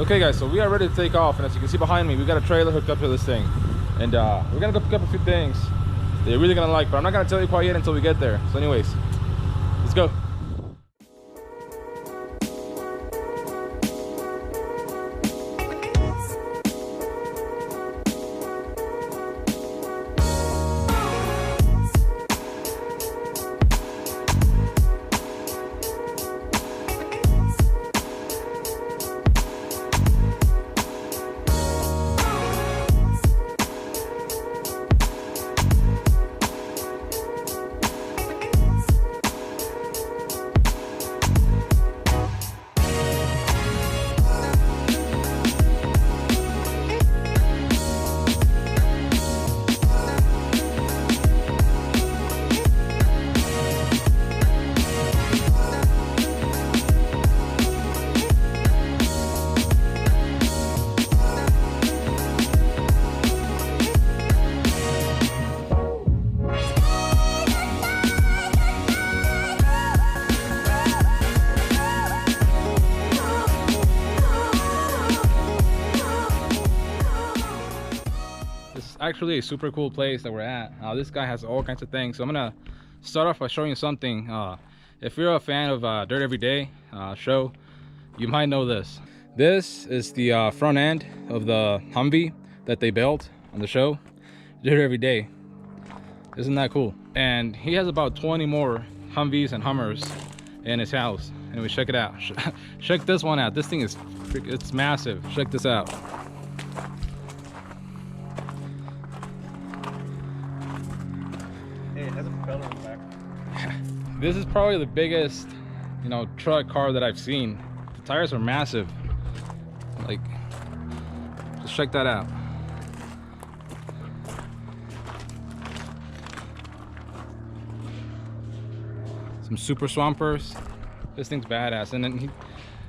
Okay guys, so we are ready to take off, and as you can see behind me, we got a trailer hooked up to this thing, and we're gonna go pick up a few things that you're really gonna like, but I'm not gonna tell you quite yet until we get there. So anyways, let's go. Actually a super cool place that we're at. This guy has all kinds of things, so I'm gonna start off by showing you something. If you're a fan of Dirt Every Day show, you might know this. This is the front end of the Humvee that they built on the show, Dirt Every Day. Isn't that cool? And he has about 20 more Humvees and Hummers in his house. Anyway, check it out. Check this one out. This thing is, it's massive. Check this out. It has a propeller on the back. This is probably the biggest, you know, truck car that I've seen. The tires are massive. Like, just check that out. Some super swampers. This thing's badass. And then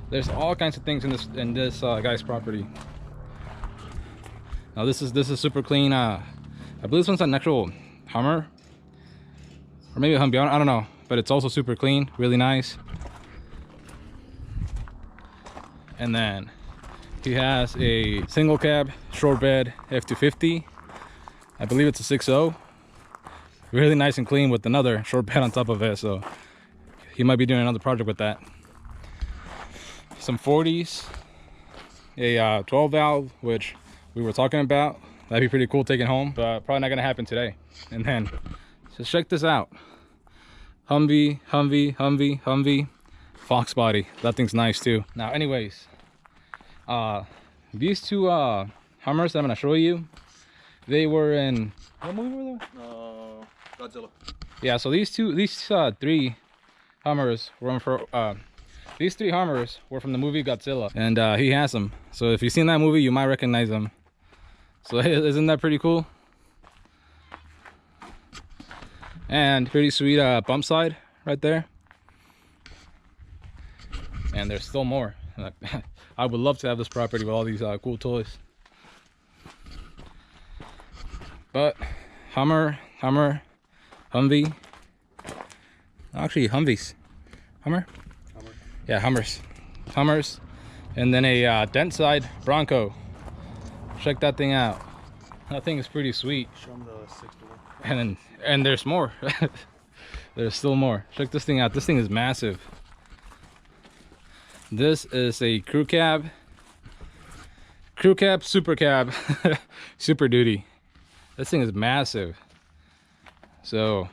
there's all kinds of things in this guy's property. Now this is super clean. I believe this one's an actual Hummer. Or maybe a Humvee, I don't know, but it's also super clean, really nice. And then he has a single cab short bed F250. I believe it's a 6.0. Really nice and clean with another short bed on top of it, so he might be doing another project with that. Some 40s, a 12 valve, which we were talking about. That'd be pretty cool taking home, but probably not gonna happen today. And then so check this out. Humvee, Humvee, Humvee, Humvee, Fox body. That thing's nice too. Now anyways, these two Hummers that I'm gonna show you, they were in, what movie were they? Godzilla. Yeah, so these three Hummers were from the movie Godzilla, and he has them. So if you've seen that movie, you might recognize them. So isn't that pretty cool? And pretty sweet bump slide right there. And there's still more. I would love to have this property with all these cool toys. But Hummer, Humvee. Actually, Humvees. Hummer? Yeah, Hummers. And then a dent side Bronco. Check that thing out. That thing is pretty sweet. Show them the 6 door. And there's more. There's still more. Check this thing out. This thing is massive. This is a crew cab, super cab, Super Duty. This thing is massive. So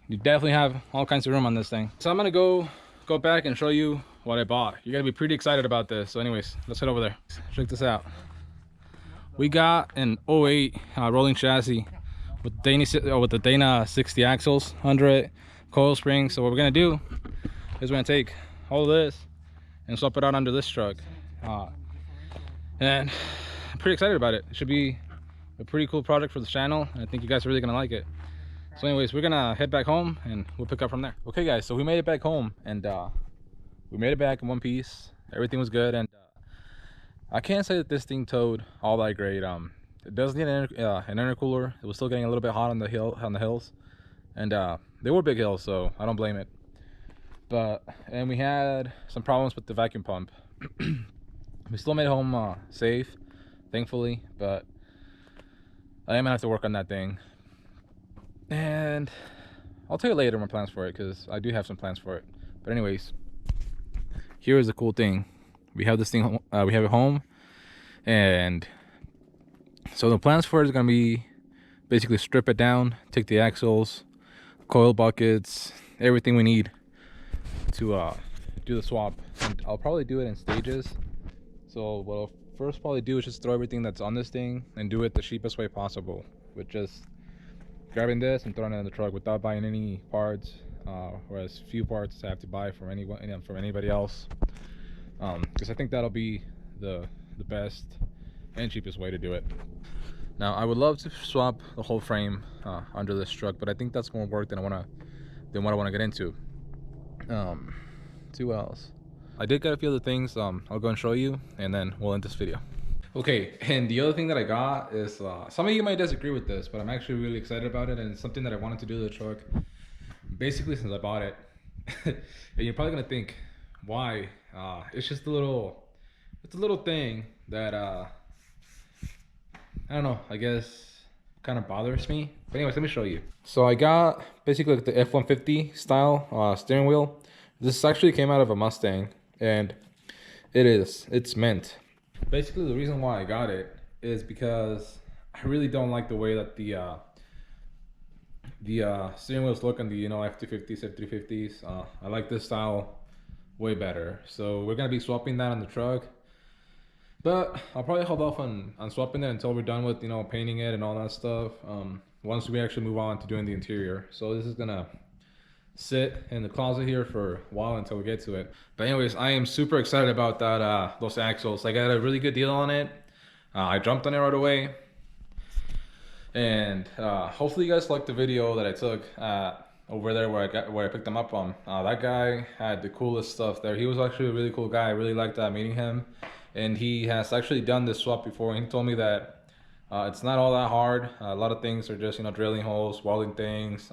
you definitely have all kinds of room on this thing. So I'm gonna go back and show you what I bought. You're gonna be pretty excited about this. So anyways, let's head over there. Check this out. We got an 08 rolling chassis with the Dana 60 axles under it, coil springs. So what we're gonna do is we're gonna take all of this and swap it out under this truck. And I'm pretty excited about it. It should be a pretty cool project for the channel. I think you guys are really gonna like it. So anyways, we're gonna head back home and we'll pick up from there. Okay guys, so we made it back home, and we made it back in one piece. Everything was good, and I can't say that this thing towed all that great. It does need an intercooler. It was still getting a little bit hot on the hills, and they were big hills, so I don't blame it. And we had some problems with the vacuum pump. We still made it home safe, thankfully, but I am gonna have to work on that thing. And I'll tell you later my plans for it, because I do have some plans for it. But anyways, here is the cool thing. We have this thing, we have it home, and so the plans for it is gonna be basically strip it down, take the axles, coil buckets, everything we need to do the swap. And I'll probably do it in stages. So what I'll first probably do is just throw everything that's on this thing and do it the cheapest way possible, with just grabbing this and throwing it in the truck without buying any parts, or as few parts I have to buy from anyone, from anybody else, because I think that'll be the best and cheapest way to do it. Now I would love to swap the whole frame under this truck, but I think that's more work than what I want to get into. What else? I did get a few other things. I'll go and show you, and then we'll end this video. Okay, and the other thing that I got is, some of you might disagree with this, but I'm actually really excited about it, and it's something that I wanted to do to the truck basically since I bought it. And you're probably gonna think, why? It's just a little thing that I don't know, I guess kind of bothers me. But anyways, let me show you. So I got basically like the F-150 style steering wheel. This actually came out of a Mustang, and it's mint. Basically, the reason why I got it is because I really don't like the way that the steering wheels look on the F-250s, F-350s. I like this style way better. So we're gonna be swapping that on the truck, but I'll probably hold off on swapping it until we're done with painting it and all that stuff. Once we actually move on to doing the interior. So this is gonna sit in the closet here for a while until we get to it. But anyways, I am super excited about that those axles. I got a really good deal on it. I jumped on it right away, and hopefully you guys liked the video that I took over there where I picked them up from. That guy had the coolest stuff there. He was actually a really cool guy. I really liked meeting him, and he has actually done this swap before. He told me that it's not all that hard. A lot of things are just drilling holes, welding things,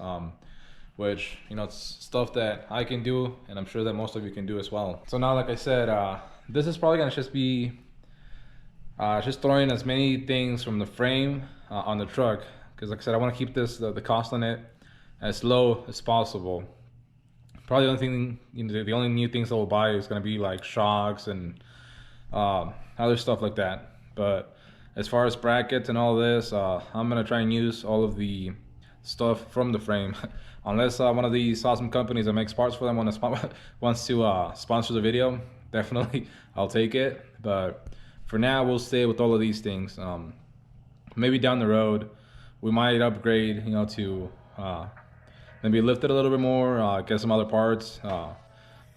which it's stuff that I can do, and I'm sure that most of you can do as well. So now, like I said, this is probably gonna just be just throwing as many things from the frame on the truck, because like I said, I want to keep this the cost on it as low as possible. Probably the only thing, the only new things that we'll buy is gonna be like shocks and other stuff like that. But as far as brackets and all this, I'm gonna try and use all of the stuff from the frame. Unless one of these awesome companies that makes parts for them wants to sponsor the video, definitely I'll take it. But for now, we'll stay with all of these things. Maybe down the road, we might upgrade, to maybe lift it a little bit more, get some other parts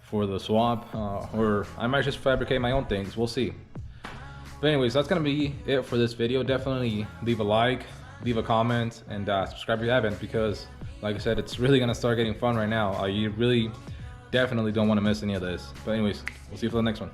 for the swap, or I might just fabricate my own things. We'll see. But anyways, that's gonna be it for this video. Definitely leave a like, leave a comment, and subscribe if you haven't, because like I said, it's really gonna start getting fun right now. You really definitely don't want to miss any of this. But anyways, we'll see you for the next one.